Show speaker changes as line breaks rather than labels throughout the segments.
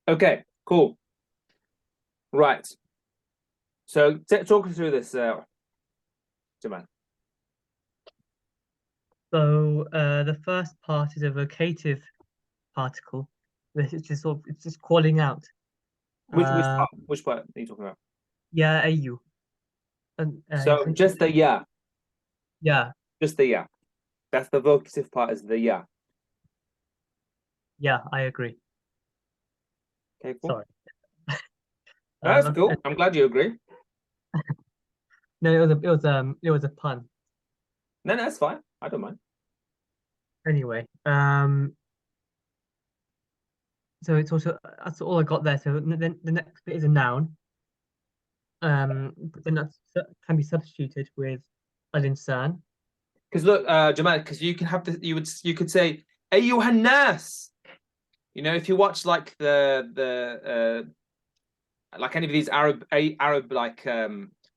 Okay, cool. Right. So talk us through this, Jamal.
So the first part is a vocative particle. It's just calling out. Uh,
Which part are you talking about?
yeah, ayu. And
So just the
yeah,
just the yeah. That's the vocative part is the yeah.
yeah, I agree.
Okay, cool.
Sorry.
That's
And-
cool. I'm glad you agree.
no, it was a pun.
No, that's fine. I don't mind.
Anyway, so it's also that's all I got there. So then the next bit is a noun. But then that can be substituted with al-insan.
Because look, Jamal, because you can have the you could say Ayyuhan nas. You know, if you watch like the like any of these Arab like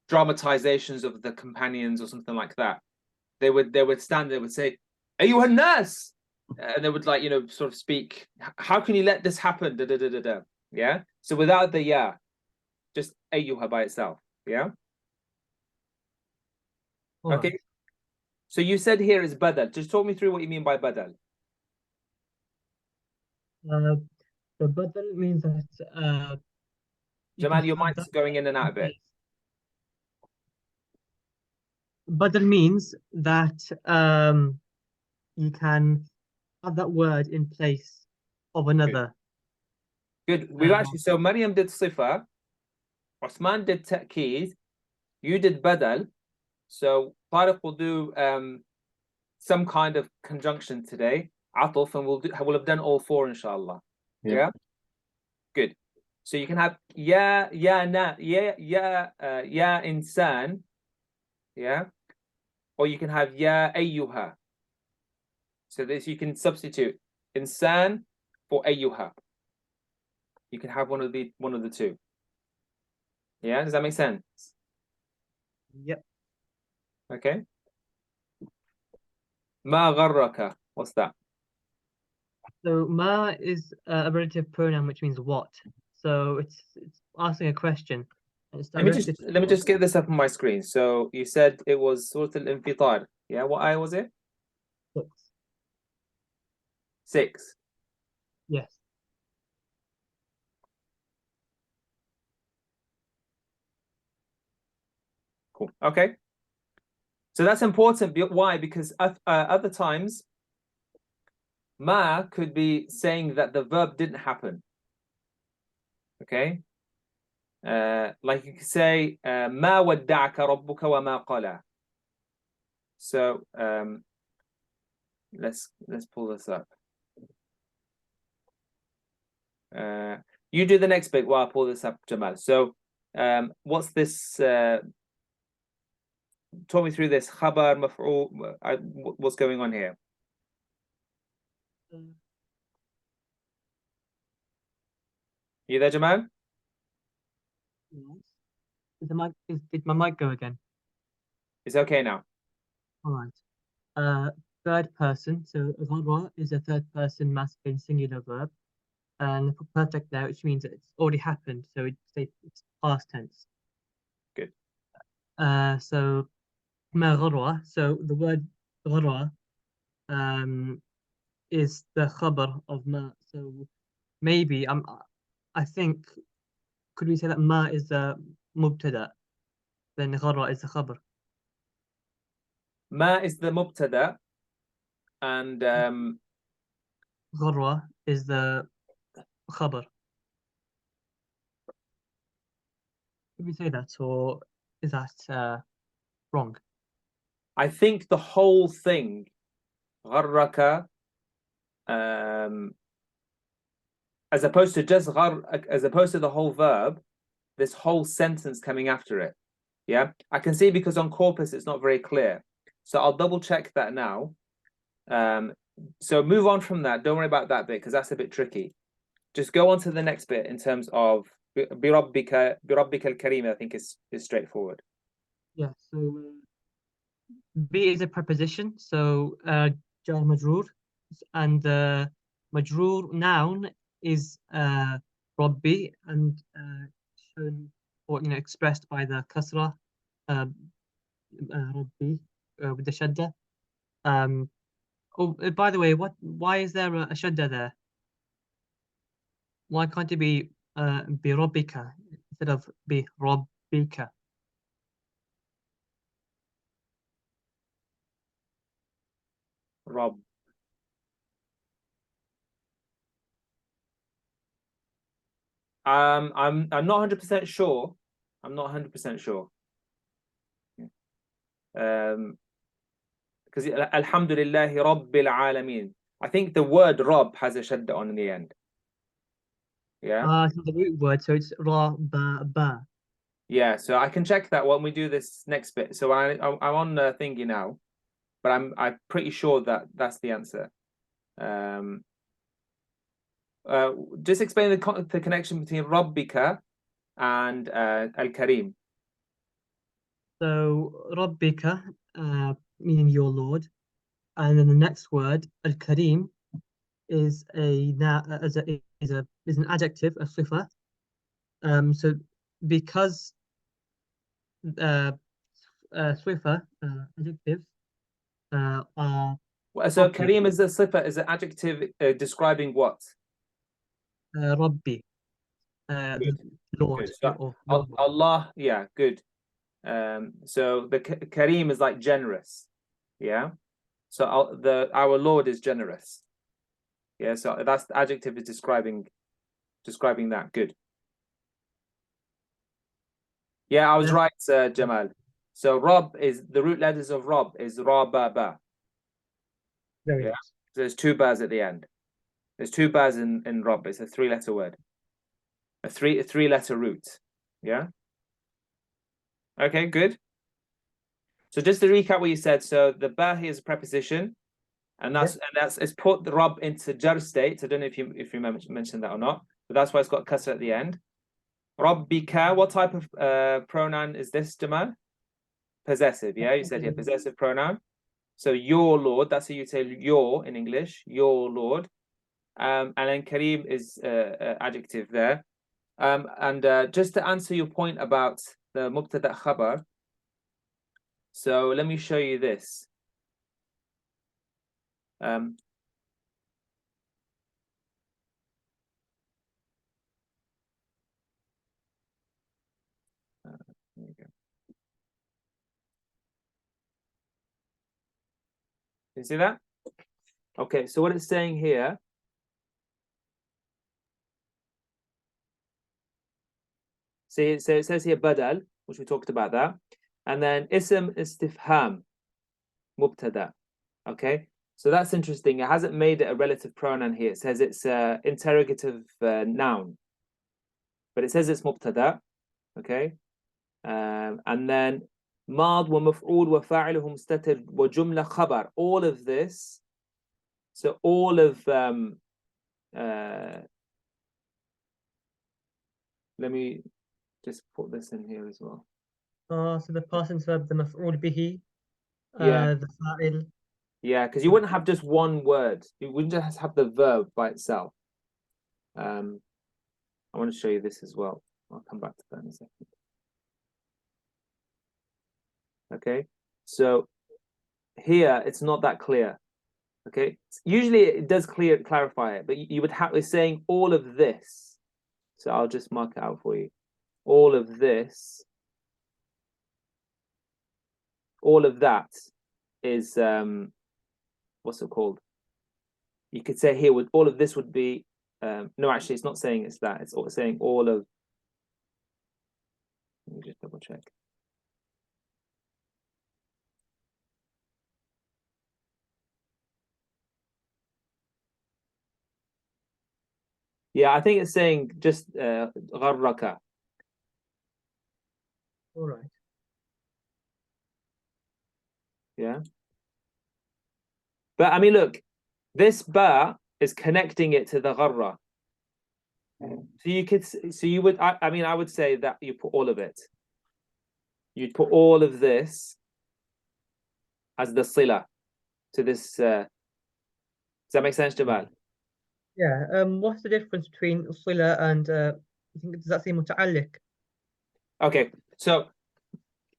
dramatizations of the companions or something like that, they would stand, they would say, Ayyuhan nas, and they would like sort of speak. How can you let this happen? Da, da, da, da, da. Yeah. So without the yeah, just Ayyuha by itself. Yeah.
All right.
Okay. So you said here is badal. Just talk me through what you mean by badal.
Uh, the badal means that you can
Jamal, your
have that
mic's going in and out
in
a bit.
place. Badal means that you can have that word in place of
Good.
another.
Good. We've
Uh,
actually, so Maryam did sifa, Osman did ta'keed, you did badal. So Tariq will do some kind of conjunction today, atuf, and we'll have done all four, inshallah.
Yep.
Yeah, good. So you can have ya insan, yeah, or you can have ya ayyuha. So this you can substitute insan for ayyuha. You can have one of the two. Yeah, does that make sense?
Yep.
Okay. Ma gharraka. What's that?
So ma is a relative pronoun which means what. So it's asking a question. And it's directed
Let me
towards
just get this up on my screen. So you said it was Surah Al-Infitar. Yeah, what ayah was it?
six.
6.
Yes.
Cool. Okay. So that's important. Why? Because other times, ma could be saying that the verb didn't happen. Okay. Like you could say, ma wadda'aka rabbuka wa ma qala. So let's pull this up. You do the next bit while I pull this up, Jamal. So what's this? Talk me through this. Khabar, maf'ul. What's going on here? You there, Jamal?
Yes. Did my mic go again?
It's okay now.
All right. Third person. So ghara is a third person masculine singular verb, and put perfect there, which means that it's already happened. So it's past tense.
Good.
So ما غروة. So the word غروة um is the khabar of ma. So maybe I think could we say that ma is the mubtada, then غروة is the khabar.
Ma is the mubtada, and
غروة is the khabar. Could we say that, or is that wrong?
I think the whole thing, gharraka, um, as opposed to just as opposed to the whole verb, this whole sentence coming after it. Yeah, I can see because on corpus it's not very clear. So I'll double check that now. So move on from that. Don't worry about that bit because that's a bit tricky. Just go on to the next bit in terms of birabbika al-karim. I think is straightforward.
Yeah. So be is a preposition. So jar majrur, and the majrur noun is Rabbi, and shown or expressed by the kasra, Rabbi, with the shadda. Oh, by the way, why is there a shadda there? Why can't it be Rabbika instead of be Rabbika?
Rob. I'm not 100% sure. I'm not 100% sure. Because Alhamdulillahi Rabbil Alameen. I think the word Rob has a shadda on in the end. Yeah.
It's not the root word, so it's Ra ba ba.
Yeah. So I can check that when we do this next bit. So I'm on the thingy now, but I'm pretty sure that that's the answer. Um, just explain the connection between Rabbika and Al Karim.
So Rabbika, meaning your Lord, and then the next word Al Karim is is an adjective, a sifa. So because uh, sifa adjectives are
So
Rabbi,
Karim is a sifa, is an adjective describing what?
Rabbi,
Good,
the Lord
good. So
or your Lord.
Allah, yeah, good. So the Karim is like generous, yeah. So our Lord is generous, yeah. So that's the adjective is describing that. Good. Yeah, I was
Therefore,
right, Jamal. So Rob is the root letters of Rob is Ra ba ba.
very
Yeah.
nice.
So there's two bars at the end. There's two bars in Rob. It's a three-letter word. A three-letter root. Yeah. Okay, good. So just to recap what you said, so the ba here is a preposition, and
Yeah.
that's it's put the Rob into jar state. I don't know if you mentioned that or not, but that's why it's got kasra at the end. Rabbika, what type of pronoun is this, Jamal? Possessive, yeah. You said here possessive pronoun. So your Lord, that's how you say your in English, your Lord. And then Kareem is adjective there. And just to answer your point about the mubtada khabar, so let me show you this. Um, there you go. You see that? Okay, so what it's saying here, see, so it says here badal, which we talked about that, and then ism istifham, mubtada. Okay, so that's interesting. It hasn't made it a relative pronoun here. It says it's interrogative noun, but it says it's mubtada. Okay, and then ماض ومفعول وفاعله مستتر وجملة خبر. All of this, so all of let me just put this in here as well.
So the past tense verb, the maf'ul bihi,
Yeah,
the fa'il.
yeah, because you wouldn't have just one word. You wouldn't just have the verb by itself. I want to show you this as well. I'll come back to that in a second. Okay, so here it's not that clear. Okay, usually it does clarify it, but you would have it's saying all of this. So I'll just mark it out for you. All of this, all of that is what's it called? You could say here with all of this would be no, actually it's not saying it's that. It's saying all of. Let me just double check. Yeah, I think it's saying just gharraka.
All right.
Yeah. But I mean, look, this ba is connecting it to the gharra. So you could, so you would, I mean, I would say that you put all of it. You'd put all of this as the sila to this. Does that make sense, Jamal?
Yeah. What's the difference between صلة and you think does that say متعلق?
Okay, so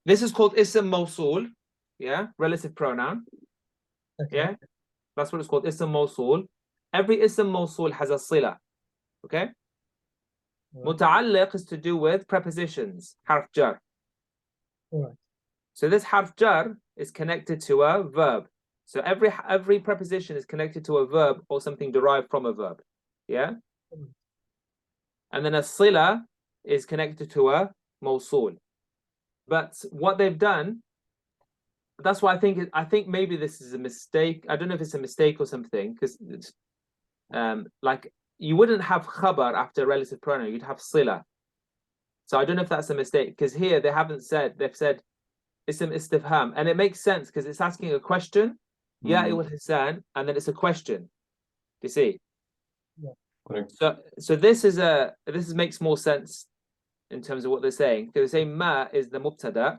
this is called ism mawsul, yeah, relative pronoun.
Okay.
Yeah, that's what it's called, ism mawsul. Every ism mawsul has a sila. Okay,
All right.
muta'alliq is to do with prepositions, harf jar.
All right.
So this harf jar is connected to a verb. So every preposition is connected to a verb or something derived from a verb. Yeah,
All right.
and then a sila is connected to a mawsul. But what they've done, that's why I think maybe this is a mistake. I don't know if it's a mistake or something, because like you wouldn't have khabar after relative pronoun, you'd have sila. So I don't know if that's a mistake, because here they haven't said, they've said ism istifham, and it makes sense because it's asking a question. Ya ayyuhal insan, and then it's a question. Do you see?
Yeah.
Correct.
So this makes more sense in terms of what they're saying. Because they say ma is the mubtada,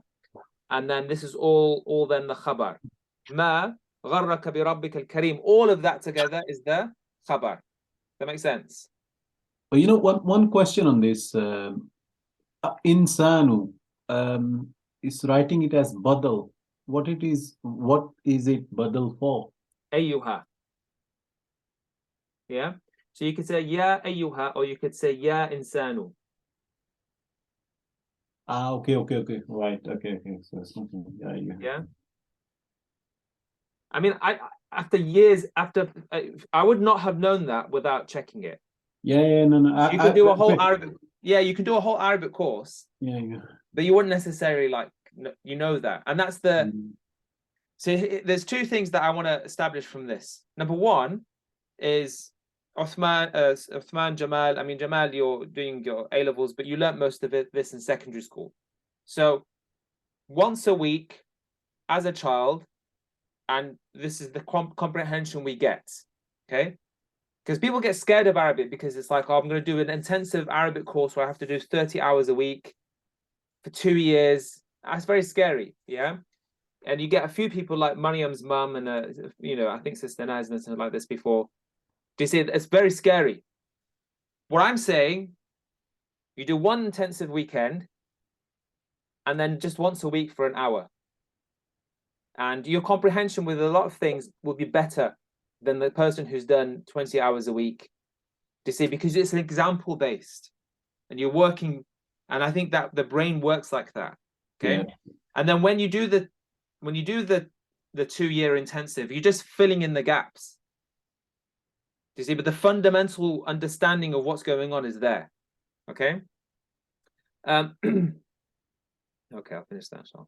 and then this is all then the khabar. Ma gharraka bi rabbika al-kareem. All of that together is the khabar. That makes sense?
But one question on this. Insanu is writing it as badal. What is it badal for?
Ayyuha. Yeah. So you could say ya ayyuha, or you could say ya insanu.
Okay. Right. Okay. So something.
Yeah. I mean, after years, I would not have known that without checking it.
No.
So you can do a whole Arabic, yeah, you can do a whole Arabic course,
Yeah.
but you wouldn't necessarily you know that. And that's the
Mm.
so there's two things that I want to establish from this. Number one is Uthman, Jamal. I mean, Jamal, you're doing your A levels, but you learnt most of this in secondary school. So once a week as a child, and this is the comprehension we get. Okay, because people get scared of Arabic because it's like, oh, I'm going to do an intensive Arabic course where I have to do 30 hours a week for 2 years. That's very scary, yeah. And you get a few people like Mariam's mum and I think Sister Naz and something like this before. Do you see? It's very scary. What I'm saying, you do one intensive weekend, and then just once a week for an hour, and your comprehension with a lot of things will be better than the person who's done 20 hours a week. Do you see? Because it's an example based, and you're working, and I think that the brain works like that. Okay,
Yeah.
and then when you do the 2-year intensive, you're just filling in the gaps. Do you see? But the fundamental understanding of what's going on is there. Okay. Okay, I'll finish that. So.